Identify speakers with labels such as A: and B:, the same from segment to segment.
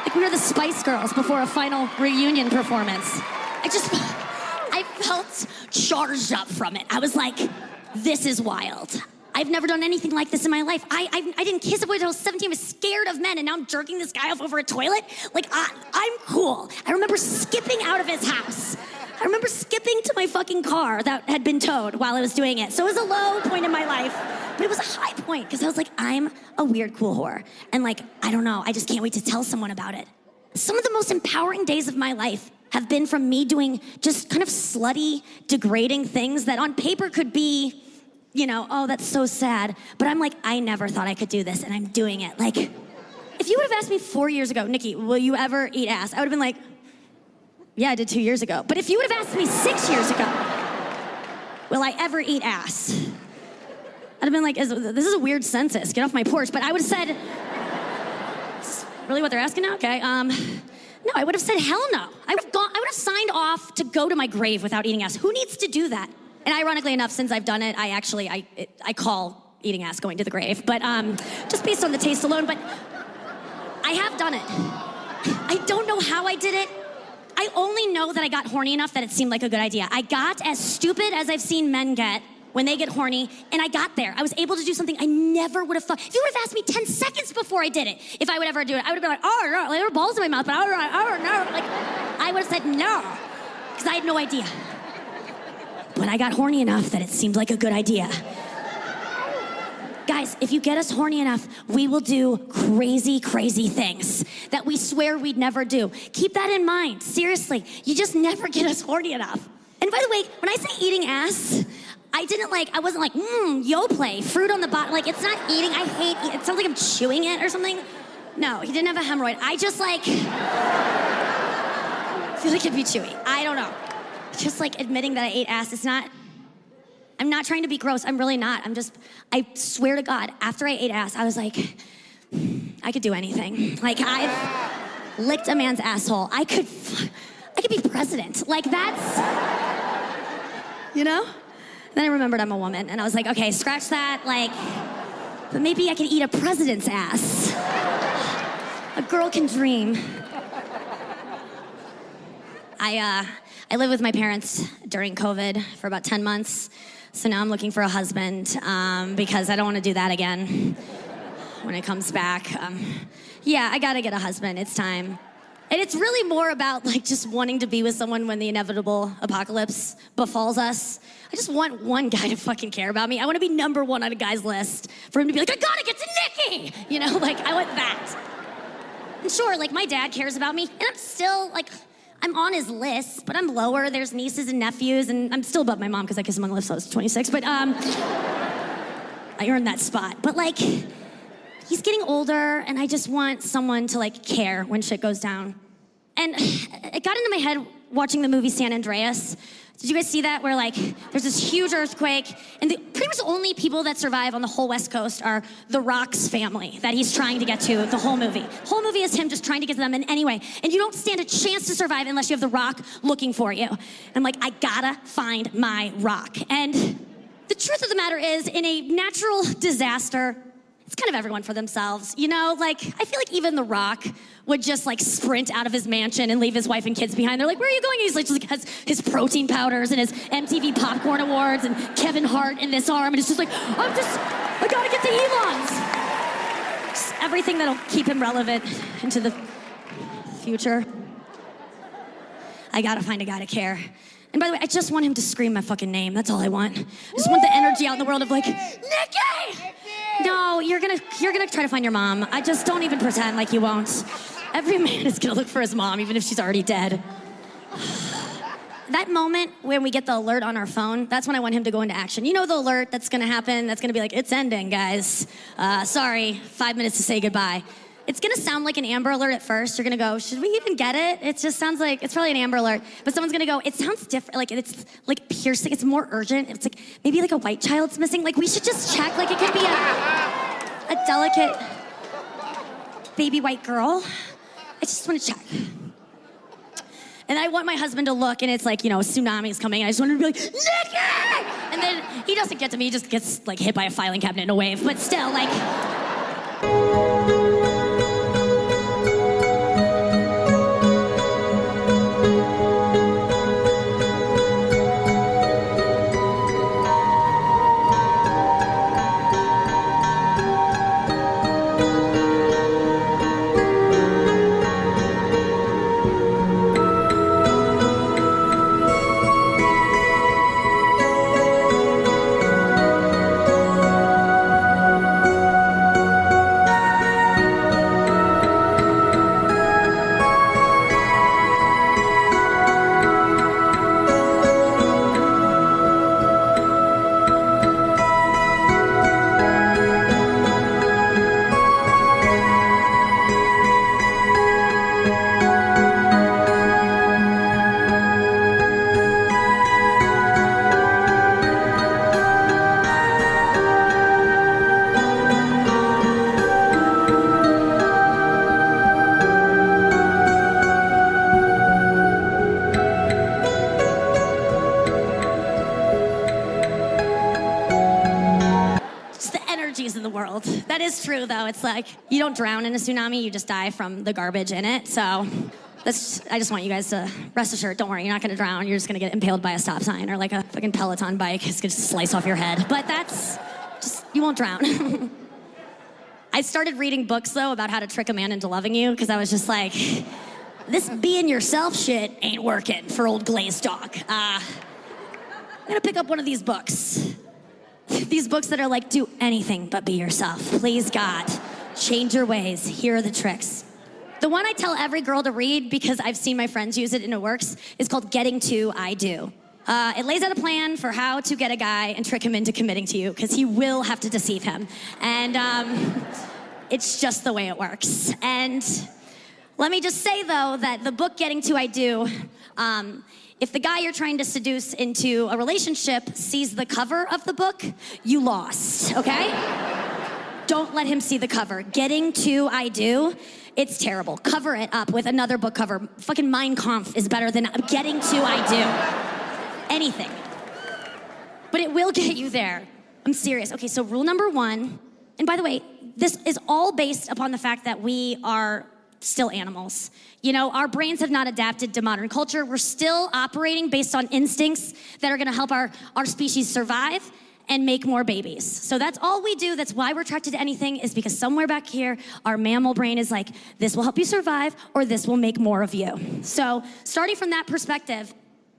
A: Like we were the Spice Girls before a final reunion performance. I felt charged up from it. I was like, this is wild. I've never done anything like this in my life. I didn't kiss a boy until I was 17. I was scared of men, and now I'm jerking this guy off over a toilet? Like, I'm cool. I remember skipping out of his house. I remember skipping to my fucking car that had been towed while I was doing it. So it was a low point in my life, but it was a high point, because I was like, I'm a weird, cool whore. And like, I don't know, I just can't wait to tell someone about it. Some of the most empowering days of my life have been from me doing just kind of slutty, degrading things that on paper could be, you know, oh, that's so sad. But I'm like, I never thought I could do this, and I'm doing it. Like, if you would have asked me 4 years ago, Nikki, will you ever eat ass? I would have been like, yeah, I did 2 years ago. But if you would have asked me 6 years ago, will I ever eat ass? I'd have been like, this is a weird census. Get off my porch. But I would have said, is this really what they're asking now? Okay. No, I would have said, hell no. I would have signed off to go to my grave without eating ass. Who needs to do that? And ironically enough, since I've done it, I call eating ass going to the grave. But just based on the taste alone. But I have done it. I don't know how I did it. I only know that I got horny enough that it seemed like a good idea. I got as stupid as I've seen men get when they get horny, and I got there. I was able to do something I never would have thought. If you would have asked me 10 seconds before I did it, if I would ever do it, I would have been like, oh, no, there were balls in my mouth, but oh, no. Like, I would have said no, because I had no idea. But I got horny enough that it seemed like a good idea. Guys, if you get us horny enough, we will do crazy, crazy things that we swear we'd never do. Keep that in mind, seriously. You just never get us horny enough. And by the way, when I say eating ass, I wasn't like, Yoplait, fruit on the bottom. Like, it's not eating, I hate it. It sounds like I'm chewing it or something. No, he didn't have a hemorrhoid. I just like, feel like it'd be chewy. I don't know. Just like admitting that I ate ass, I'm not trying to be gross. I'm really not. I swear to God, after I ate ass, I was like, I could do anything. Like, I've licked a man's asshole. I could be president. Like, that's, you know? Then I remembered I'm a woman, and I was like, okay, scratch that, like, but maybe I could eat a president's ass. A girl can dream. I lived with my parents during COVID for about 10 months. So now I'm looking for a husband because I don't want to do that again when it comes back. Yeah, I gotta get a husband. It's time. And it's really more about like just wanting to be with someone when the inevitable apocalypse befalls us. I just want one guy to fucking care about me. I want to be number one on a guy's list for him to be like, I gotta get to Nikki! You know, like I want that. And sure, like my dad cares about me, and I'm still like, I'm on his list, but I'm lower. There's nieces and nephews, and I'm still above my mom because I kissed him on the lips when I was 26, but I earned that spot. But like, he's getting older, and I just want someone to like care when shit goes down. And it got into my head watching the movie San Andreas. Did you guys see that? Where like, there's this huge earthquake, and pretty much the only people that survive on the whole West Coast are the Rock's family that he's trying to get to the whole movie. The whole movie is him just trying to get to them in any way. And you don't stand a chance to survive unless you have the Rock looking for you. And I'm like, I gotta find my Rock. And the truth of the matter is, in a natural disaster, it's kind of everyone for themselves. You know, like, I feel like even The Rock would just like sprint out of his mansion and leave his wife and kids behind. They're like, where are you going? He's like, just like has his protein powders and his MTV Popcorn Awards and Kevin Hart in this arm. And it's just like, I gotta get to Elon's. Just everything that'll keep him relevant into the future. I gotta find a guy to care. And by the way, I just want him to scream my fucking name. That's all I want. I just want the energy out in the world of like, Nikki! No, you're gonna try to find your mom. I just don't even pretend like you won't. Every man is gonna look for his mom, even if she's already dead. That moment when we get the alert on our phone, that's when I want him to go into action. You know the alert that's gonna happen, that's gonna be like, it's ending, guys. Sorry, 5 minutes to say goodbye. It's gonna sound like an Amber Alert at first. You're gonna go, should we even get it? It just sounds like, it's probably an Amber Alert. But someone's gonna go, it sounds different, like it's like piercing, it's more urgent. It's like, maybe like a white child's missing. Like we should just check, like it could be a delicate baby white girl. I just wanna check. And I want my husband to look and it's like, you know, a tsunami's coming. And I just want him to be like, Nikki! And then he doesn't get to me, he just gets like hit by a filing cabinet in a wave. But still, like, is true, though. It's like, you don't drown in a tsunami, you just die from the garbage in it. So I just want you guys to rest assured, don't worry, you're not gonna drown. You're just gonna get impaled by a stop sign or like a fucking Peloton bike. It's gonna slice off your head. But you won't drown. I started reading books, though, about how to trick a man into loving you, because I was just like, this being yourself shit ain't working for old glazed dog. I'm gonna pick up one of these books. These books that are like, do anything but be yourself. Please, God, change your ways. Here are the tricks. The one I tell every girl to read, because I've seen my friends use it and it works, is called Getting to I Do. It lays out a plan for how to get a guy and trick him into committing to you, because he will have to deceive him. And it's just the way it works. And let me just say, though, that the book Getting to I Do, if the guy you're trying to seduce into a relationship sees the cover of the book, you lost, okay? Don't let him see the cover. Getting to I Do, it's terrible. Cover it up with another book cover. Fucking Mein Kampf is better than Getting to I Do. Anything. But it will get you there. I'm serious. Okay, so rule number 1, and by the way, this is all based upon the fact that we are still animals. You know, our brains have not adapted to modern culture. We're still operating based on instincts that are gonna help our species survive and make more babies. So that's all we do. That's why we're attracted to anything, is because somewhere back here, our mammal brain is like, this will help you survive, or this will make more of you. So starting from that perspective,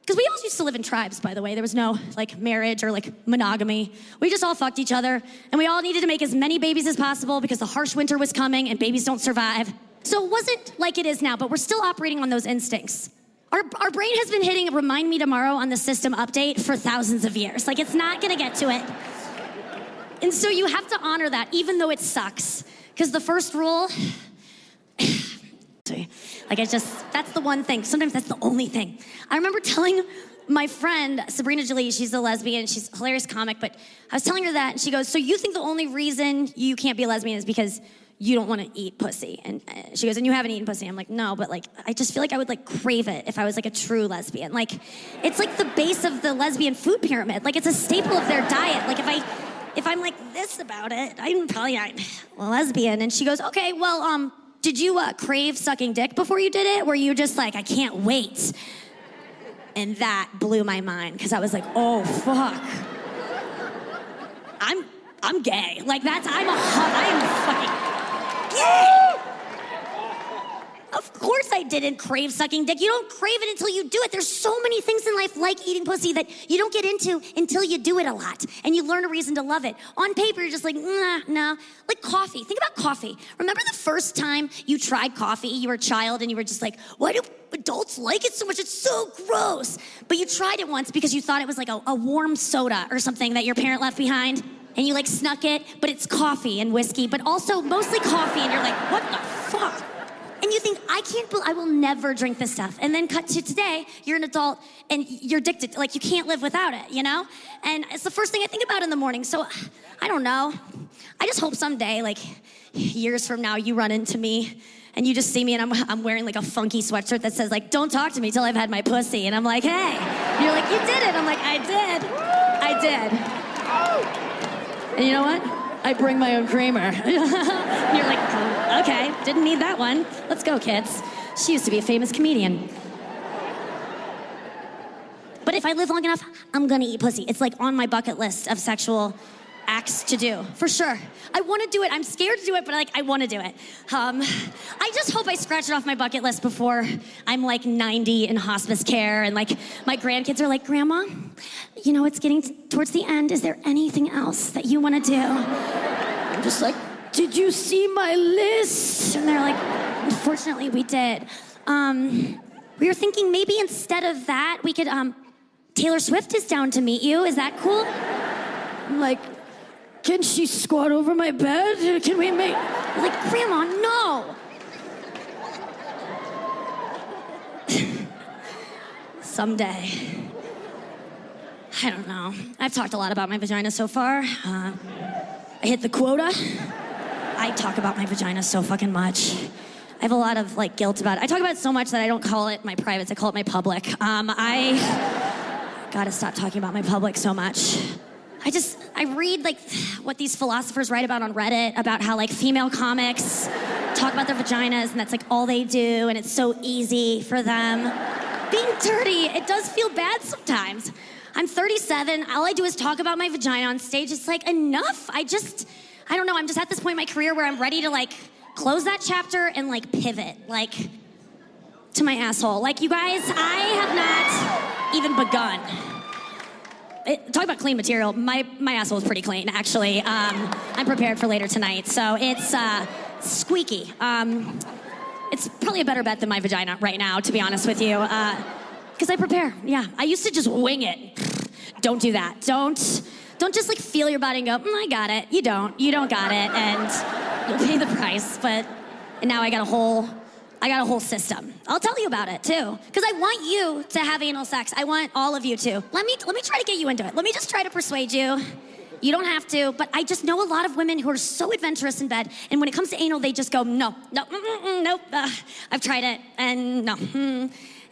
A: because we all used to live in tribes, by the way. There was no like marriage or like monogamy. We just all fucked each other, and we all needed to make as many babies as possible because the harsh winter was coming and babies don't survive. So it wasn't like it is now, but we're still operating on those instincts. Our brain has been hitting Remind Me Tomorrow on the system update for thousands of years. Like, it's not gonna get to it. And so you have to honor that, even though it sucks. Because the first rule, that's the one thing. Sometimes that's the only thing. I remember telling my friend, Sabrina Jolie, she's a lesbian, she's a hilarious comic, but I was telling her that, and she goes, so you think the only reason you can't be a lesbian is because you don't want to eat pussy? And she goes, and you haven't eaten pussy? I'm like, no, but like, I just feel like I would like crave it if I was like a true lesbian. Like, it's like the base of the lesbian food pyramid. Like, it's a staple of their diet. Like, if I'm like this about it, I'm probably not a lesbian. And she goes, okay, well, did you crave sucking dick before you did it? Were you just like, I can't wait? And that blew my mind, because I was like, oh, fuck. I'm gay. Like, I am fucking gay. Of course I didn't crave sucking dick. You don't crave it until you do it. There's so many things in life like eating pussy that you don't get into until you do it a lot and you learn a reason to love it. On paper, you're just like, nah, no. Like coffee. Think about coffee. Remember the first time you tried coffee? You were a child and you were just like, why do adults like it so much? It's so gross. But you tried it once because you thought it was like a warm soda or something that your parent left behind. And you like snuck it, but it's coffee and whiskey, but also mostly coffee, and you're like, what the fuck? And you think, I will never drink this stuff. And then cut to today, you're an adult and you're addicted, like you can't live without it, you know? And it's the first thing I think about in the morning. So I don't know. I just hope someday, like years from now, you run into me and you just see me and I'm wearing like a funky sweatshirt that says like, don't talk to me till I've had my pussy. And I'm like, hey. And you're like, you did it. I'm like, I did. And you know what? I bring my own creamer. And you're like, okay, didn't need that one. Let's go, kids. She used to be a famous comedian. But if I live long enough, I'm gonna eat pussy. It's like on my bucket list of sexual acts to do, for sure. I wanna do it. I'm scared to do it, but I wanna do it. I just hope I scratch it off my bucket list before I'm like 90 in hospice care and like my grandkids are like, Grandma, you know, it's getting towards the end. Is there anything else that you wanna do? I'm just like, did you see my list? And they're like, unfortunately, we did. We were thinking maybe instead of that, we could, Taylor Swift is down to meet you. Is that cool? I'm like, can she squat over my bed? Can we make... I'm like, Grandma, no! Someday. I don't know. I've talked a lot about my vagina so far. I hit the quota. I talk about my vagina so fucking much. I have a lot of like guilt about it. I talk about it so much that I don't call it my privates, I call it my public. I gotta stop talking about my public so much. I read like what these philosophers write about on Reddit about how like female comics talk about their vaginas and that's like all they do and it's so easy for them. Being dirty, it does feel bad sometimes. I'm 37, all I do is talk about my vagina on stage. It's like enough. I don't know, I'm just at this point in my career where I'm ready to like close that chapter and like pivot, like to my asshole. Like you guys, I have not even begun. Talk about clean material. My asshole is pretty clean, actually. I'm prepared for later tonight, so it's squeaky. It's probably a better bet than my vagina right now, to be honest with you, because I prepare. Yeah, I used to just wing it. Don't do that. Don't just like feel your body and go, I got it. You don't got it, and you'll pay the price. But now I got a whole system. I'll tell you about it too, because I want you to have anal sex. I want all of you to. Let me try to get you into it. Let me just try to persuade you. You don't have to, but I just know a lot of women who are so adventurous in bed, and when it comes to anal, they just go, nope, I've tried it, and no.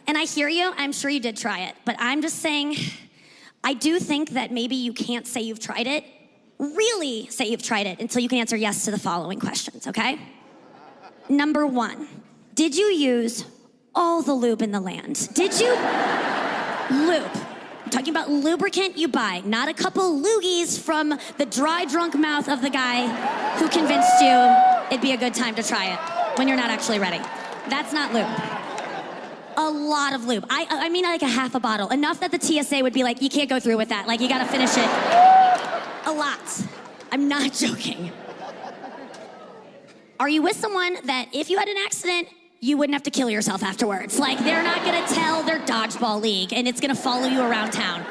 A: And I hear you, I'm sure you did try it, but I'm just saying, I do think that maybe you can't say you've tried it, really say you've tried it, until you can answer yes to the following questions, okay? Number 1, did you use all the lube in the land? Did you lube? I'm talking about lubricant you buy, not a couple loogies from the dry, drunk mouth of the guy who convinced you it'd be a good time to try it when you're not actually ready. That's not lube. A lot of lube. I mean like a half a bottle. Enough that the TSA would be like, you can't go through with that. Like, you gotta finish it. A lot. I'm not joking. Are you with someone that if you had an accident, you wouldn't have to kill yourself afterwards? Like, they're not gonna tell their dodgeball league and it's gonna follow you around town.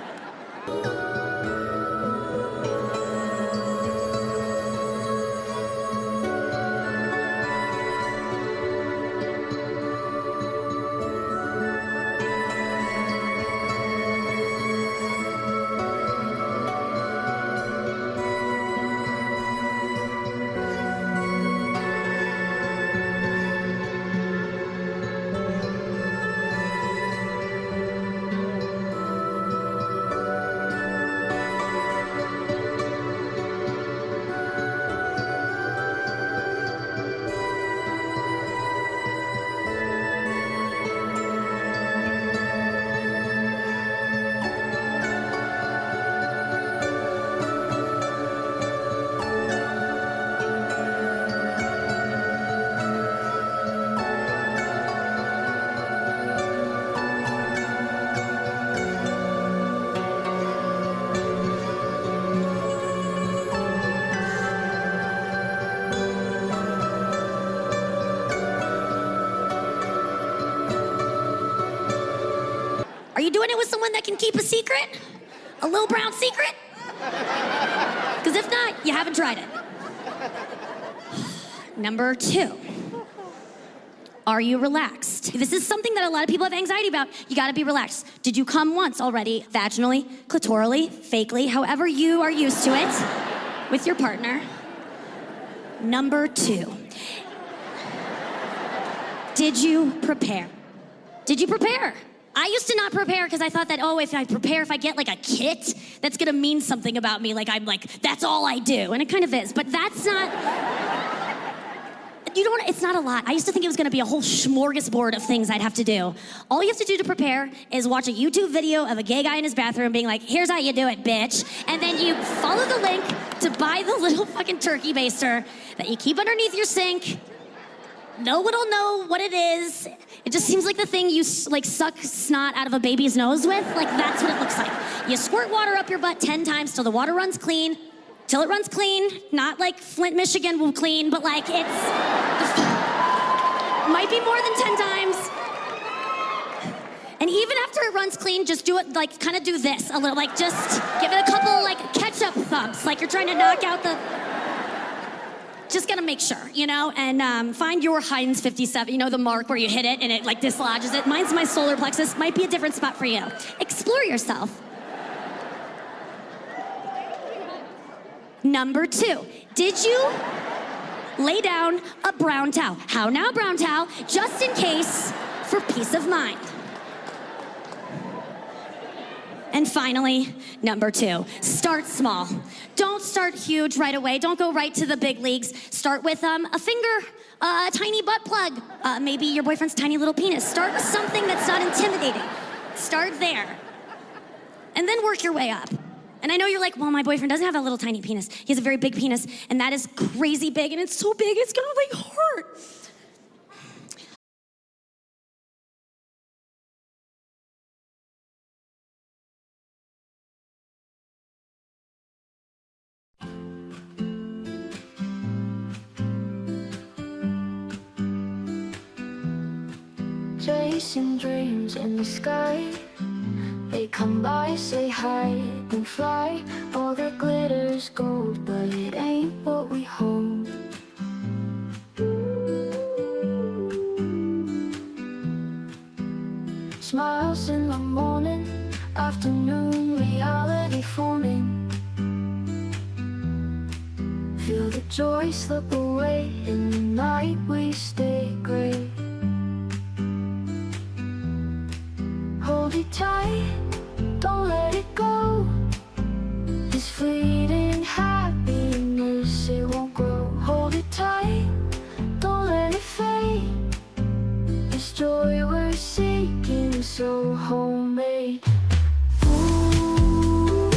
A: Are you doing it with someone that can keep a secret? A little brown secret? Because if not, you haven't tried it. Number 2. Are you relaxed? This is something that a lot of people have anxiety about. You gotta be relaxed. Did you come once already, vaginally, clitorally, fakely, however you are used to it, with your partner? Number 2. Did you prepare? Did you prepare? I used to not prepare because I thought that, if I get like a kit, that's gonna mean something about me. Like, I'm like, that's all I do. And it kind of is, but that's not, it's not a lot. I used to think it was gonna be a whole smorgasbord of things I'd have to do. All you have to do to prepare is watch a YouTube video of a gay guy in his bathroom being like, here's how you do it, bitch. And then you follow the link to buy the little fucking turkey baster that you keep underneath your sink. No one will know what it is. It just seems like the thing you like suck snot out of a baby's nose with. Like, that's what it looks like. You squirt water up your butt 10 times till the water runs clean. Till it runs clean. Not like Flint, Michigan will clean, but like it's... might be more than 10 times. And even after it runs clean, just do it, like, kind of do this a little. Like, just give it a couple, like, ketchup thumps. Like you're trying to knock out the... Just gotta make sure, and find your Heinz 57, the mark where you hit it and it like dislodges it. Mine's my solar plexus, might be a different spot for you. Explore yourself. Number 2, did you lay down a brown towel? How now, brown towel? Just in case, for peace of mind. And finally, number 2, start small. Don't start huge right away. Don't go right to the big leagues. Start with a finger, a tiny butt plug, maybe your boyfriend's tiny little penis. Start with something that's not intimidating. Start there. And then work your way up. And I know you're like, well, my boyfriend doesn't have a little tiny penis. He has a very big penis, and that is crazy big, and it's so big, it's gonna like hurt.
B: Chasing dreams in the sky, they come by, say hi, and fly. All that glitters gold, but it ain't what we hold. Smiles in the morning, afternoon, reality forming. Feel the joy slip away, in the night we stay gray. Hold it tight, don't let it go. This fleeting happiness, it won't grow. Hold it tight, don't let it fade. This joy we're seeking, so homemade. Ooh,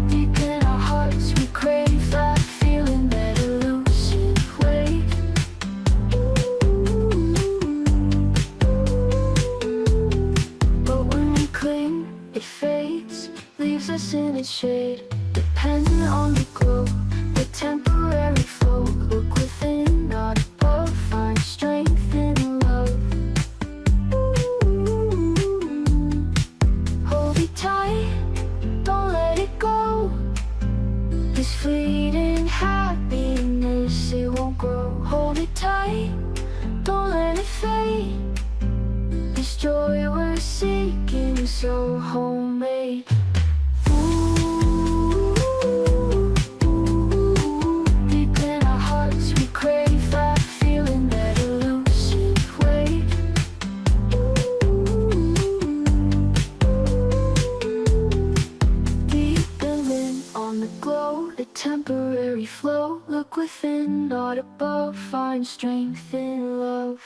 B: deep in our hearts we crave that feeling, that elusive way. But when we cling, it fades, leaves us in its shade. Dependent on the glow, the temporary flow. Look within, not above, find strength in love. Hold it tight, don't let it go. This fleeting happiness, it won't grow. Hold it tight, don't let it fade. This joy we're seeking, so homemade. Ooh, deep in our hearts we crave that feeling, that elusive way. Deep in on the glow, the temporary flow. Look within, not above, find strength in love.